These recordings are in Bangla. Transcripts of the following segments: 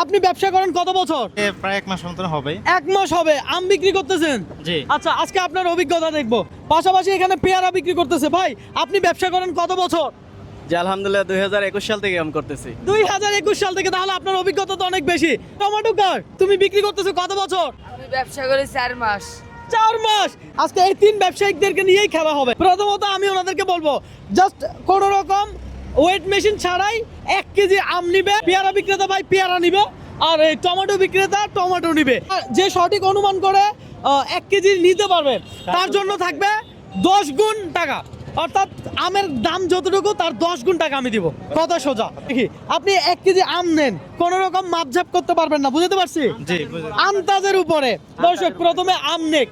আপনি ব্যবসা করেন কত বছর? প্রায় 1 মাস মতন হবে। 1 মাস হবে আম বিক্রি করতেছেন? জি। আচ্ছা, আজকে আপনার অভিজ্ঞতা দেখবো। পাশাপাশি এখানে পেয়ারা বিক্রি করতেছে। ভাই, আপনি ব্যবসা করেন কত বছর? জি আলহামদুলিল্লাহ 2021 সাল থেকে আম করতেছি। 2021 সাল থেকে, তাহলে আপনার অভিজ্ঞতা তো অনেক বেশি। টমেটো কার তুমি বিক্রি করতেছো কত বছর? আমি ব্যবসা করি 4 মাস। 4 মাস। আজকে এই 3 ব্যবসায়িকদেরকে নিয়েই খেলা হবে। প্রথমত আমি ওনাদেরকে বলবো, জাস্ট কোনো রকম ওয়েট মেশিন ছাড়াই 1 কেজি আম নিবে, পেয়ারা বিক্রেতা ভাই পেয়ারা নিবে, আর এই টমেটো বিক্রেতা টমেটো নিবে। আর যে সঠিক অনুমান করে 1 কেজি নিতে পারবে তার জন্য থাকবে 10 গুণ টাকা, অর্থাৎ আমের দাম যতটুকু তার 10 গুণ টাকা আমি দিব। কথা সোজা। দেখি আপনি 1 কেজি আম নেন, কোন রকম মাপঝাপ করতে পারবেন না, বুঝতে পারছি? জি, বুঝতে পারছি। আন্দাজের উপরে। দর্শক, প্রথমে আম নেক,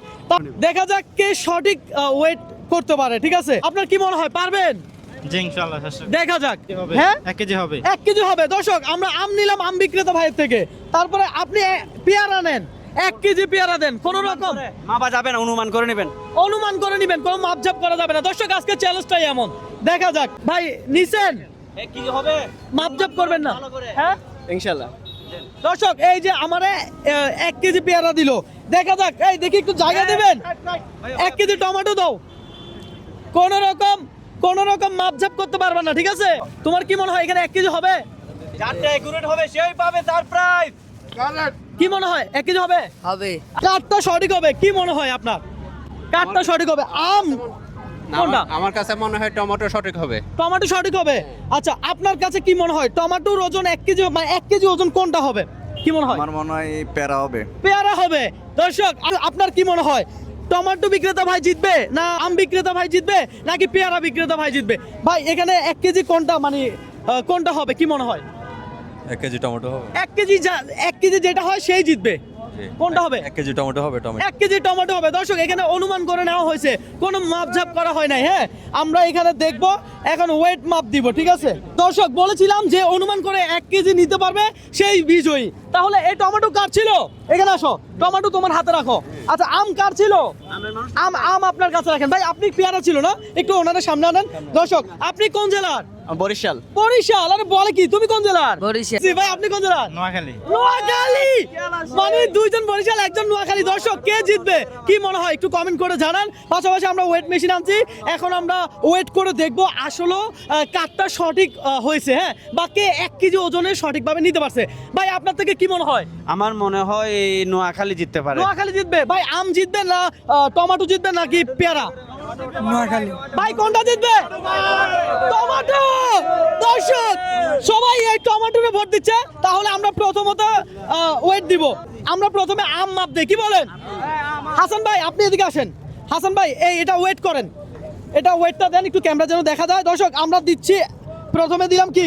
দেখা যাক কে সঠিক ওয়েট করতে পারে। ঠিক আছে, আপনার কি মনে হয় পারবেন? জি ইনশাআল্লাহ চেষ্টা দেখা যাক। হবে। হ্যাঁ, 1 কেজি হবে। 1 কেজি হবে। দর্শক, আমরা আম নিলাম আম বিক্রেতা ভাইয়ের থেকে, তারপরে আপনি পেয়ারা নেন, 1 কেজি পেয়ারা দেন। কোন রকম মাপা যাবে না, অনুমান করে নেবেন। অনুমান করে নিবেন, কোনো মাপঝাপ করা যাবে না। দর্শক, আজকে চ্যালেঞ্জটাই এমন। দেখা যাক। ভাই নিছেন, কি হবে? মাপঝাপ করবেন না? হ্যাঁ ইনশাআল্লাহ। দর্শক, এই যে আমারে 1 কেজি পেয়ারা দিল, দেখা যাক। এই দেখি একটু জায়গা দিবেন। 1 কেজি টমেটো দাও। কোন রকম মাপঝাপ করতে পারবে না, ঠিক আছে? তোমার কি মনে হয় এখানে 1 কেজি হবে? যারটা একুরেট হবে সেই পাবে তার প্রাইস। কি মনে হয় 1 কেজি হবে? হবে। কাঠটা সঠিক হবে? কি মনে হয় আপনার? কাঠটা সঠিক হবে। আম কোনটা? আমার কাছে মনে হয় টমেটো সঠিক হবে। টমেটো সঠিক হবে। আচ্ছা, আপনার কাছে কি মনে হয় টমেটোর ওজন 1 কেজি, মানে 1 কেজি ওজন কোনটা হবে? কি মনে হয়? আমার মনে হয় প্যারা হবে। পেয়ারা হবে। দর্শক, আপনার কি মনে হয় টমেটো বিক্রেতা ভাই জিতবে, না আম বিক্রেতা ভাই জিতবে, নাকি পেয়ারা বিক্রেতা ভাই জিতবে? ভাই, এখানে 1 কেজি কোনটা, মানে কোনটা হবে কি মনে হয়? 1 কেজি টমেটো হবে। 1 কেজি যেটা হয় সেই জিতবে। কোনটা হবে? 1 কেজি টমেটো হবে। টমেটো 1 কেজি টমেটো হবে। দর্শক, এখানে অনুমান করে নেওয়া হয়েছে, কোনো মাপঝাপ করা হয় নাই। হ্যাঁ, আমরা এখানে দেখব, এখন ওয়েট মাপ দিব। ঠিক আছে দর্শক, বলেছিলাম যে অনুমান করে 1 কেজি নিতে পারবে সেই বিজয়ী। তাহলে এই টমেটো কার ছিল? এখানে আসো, টমেটো তোমার হাতে রাখো। আচ্ছা, আম কার ছিল? আম আপনার কাছে রাখেন। ভাই, আপনি পেয়ারা ছিল না, একটু ওনাদের সামনে আনেন। দর্শক, আপনি কোন জেলার? বরিশাল। বরিশাল। আরে বলে কি, তুমি কোন জেলার? বরিশাল। জি ভাই, আপনি কোন জেলার? নোয়াখালী। নোয়াখালী। মানে দুইজন বরিশাল, একজন নোয়াখালী। দর্শক, কে জিতবে কি মনে হয় একটু কমেন্ট করে জানান। পাশাপাশি আমরা ওয়েট মেশিন আনছি, এখন আমরা ওয়েট করে দেখবো আসলে কাঠটা সঠিক হয়েছে, হ্যাঁ, বা কে 1 কেজি ওজনের সঠিকভাবে নিতে পারছে। ভাই, আপনার থেকে কি মনে হয়? আমার মনে হয় এই নোয়াখালী জিততে পারে। নোয়াখালী জিতবে। ভাই, আম জিতবে না টমেটো জিতবে নাকি পেয়ারা? নোয়াখালী। ভাই, কোনটা জিতবে? টমেটো। দর্শক, সবাই এই টমেটোরে ভোট দিচ্ছে। তাহলে আমরা প্রথমত ওয়েট দিব। আমরা প্রথমে আম মাপ দেই, কি বলেন? হাসান ভাই, আপনি এদিকে আসেন। হাসান ভাই, এটা ওয়েট করেন, এটা ওয়েটটা দেন একটু, ক্যামেরা যেন দেখা যায়। দর্শক, আমরা দিচ্ছি, প্রথমে দিলাম কি?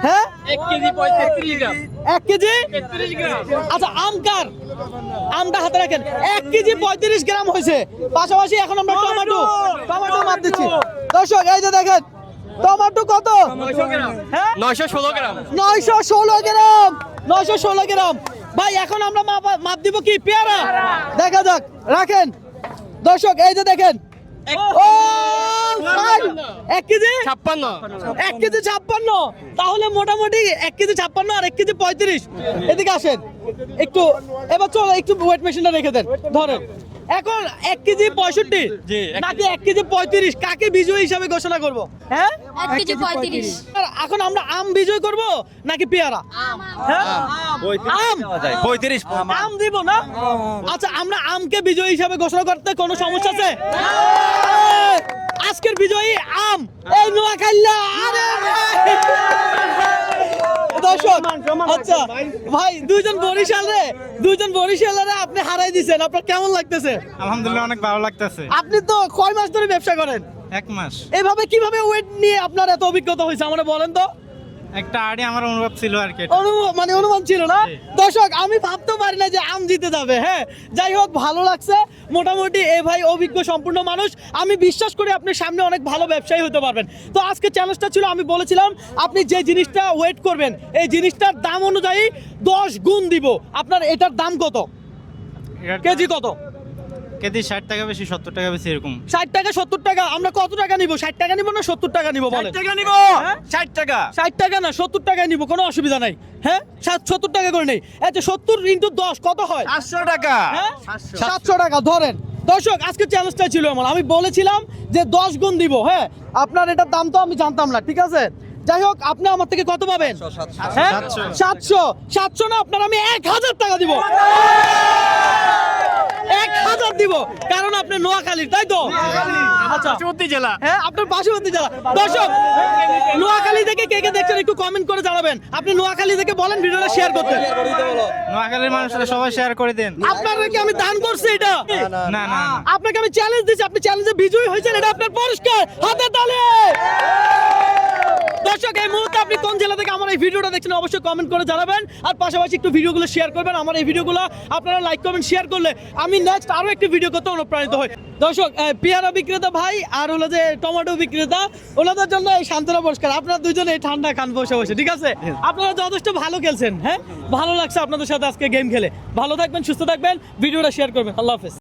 হ্যাঁ, 1 কেজি 35 গ্রাম। 1 কেজি 33 গ্রাম। আচ্ছা, আম কার? আমটা হাতে রাখেন। 1 কেজি 35 গ্রাম হয়েছে। পাশাপাশি এখন আমরা টমেটো মাপ দিচ্ছি। দর্শক, এই যে দেখেন টমেটো কত? 900 গ্রাম। হ্যাঁ, 916 গ্রাম। 916 গ্রাম। 916 গ্রাম। ভাই, এখন আমরা মাপ দিব কি? পেয়ারা। দেখা যাক, রাখেন। দর্শক, এই যে দেখেন, ও ভাই, 1 কেজি 56। 1 কেজি 56। তাহলে মোটামুটি 1 কেজি 56 আর 1 কেজি 35। এদিকে আসেন একটু। এবার চলো, একটু ওয়েট মেশিনটা রেখে দেন, ধরেন। এখন 1 কেজি 65 জি, নাকি 1 কেজি 35, কাকে বিজয়ী হিসাবে ঘোষণা করব? হ্যাঁ, 1 কেজি 35। আর এখন আমরা আম বিজয় করব নাকি পেয়ারা? হ্যাঁ, আম। 35। আম দিব না? আচ্ছা, আমরা আমকে বিজয়ী হিসাবে ঘোষণা করতে কোনো সমস্যা আছে? আজকের বিজয়ী আম, এই নোয়াখাইলা। আরে দর্শক, আচ্ছা ভাই, দুইজন বরিশালের আপনি হারাই দিয়েছেন, আপনার কেমন লাগতেছে? আলহামদুলিল্লাহ অনেক ভালো লাগতেছে। আপনি তো কয় মাস ধরে ব্যবসা করেন? 1 মাস। এইভাবে কিভাবে ওয়েট নিয়ে আপনার এত অভিজ্ঞতা হয়েছে আমাকে বলেন তো। একটা আইডিয়া আমার অনুভব ছিল আর কি। অনুমান ছিল না? জি। দর্শক, আমি ভাবতে পারি না যে আম জিতে যাবে। হ্যাঁ, যাই হোক, ভালো লাগছে মোটামুটি। এই ভাই অভিজ্ঞ সম্পূর্ণ মানুষ, আমি বিশ্বাস করি আপনি সামনে অনেক ভালো ব্যবসায়ী হতে পারবেন। তো আজকে চ্যালেঞ্জটা ছিল, আমি বলেছিলাম আপনি যে জিনিসটা ওয়েট করবেন এই জিনিসটার দাম অনুযায়ী 10 গুণ দিব। আপনার এটার দাম কত? কেজি কত? কেজি 60 টাকা বেশি 70 টাকা বেশি এরকম। 60 টাকা 70 টাকা, আমরা কত টাকা নিব? 60 টাকা নিব না 70 টাকা নিব বলেন? 60 টাকা নিব। হ্যাঁ? 60 টাকা। 60 টাকা না 70 টাকায় নিব, কোনো অসুবিধা নাই। হ্যাঁ 70 টাকা করে নেই। আচ্ছা 70 ইনটু 10 কত হয়? 800 টাকা। হ্যাঁ 700 টাকা ধরেন। দর্শক আজকে চ্যালেঞ্জটা ছিল আমার, আমি বলেছিলাম যে 10 গুণ দিব। হ্যাঁ আপনার এটার দাম তো আমি জানতাম না, ঠিক আছে? যাই হোক আপনি আমার থেকে কত পাবেন? হ্যাঁ 700 না আপনার আমি 1000 টাকা দিব। 1000 দিব, কারণ আপনি নোয়াখালীর, তাই তো? আচ্ছা পার্শ্ববর্তী জেলা। হ্যাঁ আপনার পার্শ্ববর্তী জেলা। দর্শক নোয়াখালী থেকে কে কে দেখছেন একটু কমেন্ট করে জানাবেন। আপনি নোয়াখালী থেকে বলেন ভিডিওটা শেয়ার করতে। নোয়াখালীর মানুষরা সবাই শেয়ার করে দেন। আপনারা কি আমি দান করছি এটা? না না না। আপনাকে আমি চ্যালেঞ্জ দিচ্ছি, আপনি চ্যালেঞ্জে বিজয়ী হয়েছেন, এটা আপনার পুরস্কার। হাতে তালি। দর্শক এই মুহূর্তে আপনি কোন জেলা থেকে আমার এই ভিডিওটা দেখছেন অবশ্যই কমেন্ট করে জানাবেন, আর পাশাপাশি একটু ভিডিওগুলো শেয়ার করবেন। আমার এই ভিডিওগুলো আপনারা লাইক কমেন্ট শেয়ার করলে আমি নেক্সট আরো একটি ভিডিও করতে অনুপ্রাণিত হই। দর্শক পেয়ারা বিক্রেতা ভাই আর হলো যে টমেটো বিক্রেতা, ওনাদের জন্য এই সান্ত্বনা পুরস্কার। আপনারা দুইজনে এই ঠান্ডা খান বসে বসে, ঠিক আছে? আপনারা যথেষ্ট ভালো খেলছেন। হ্যাঁ ভালো লাগছে আপনাদের সাথে আজকে গেম খেলে। ভালো থাকবেন, সুস্থ থাকবেন, ভিডিওটা শেয়ার করবেন। আল্লাহ হাফেজ।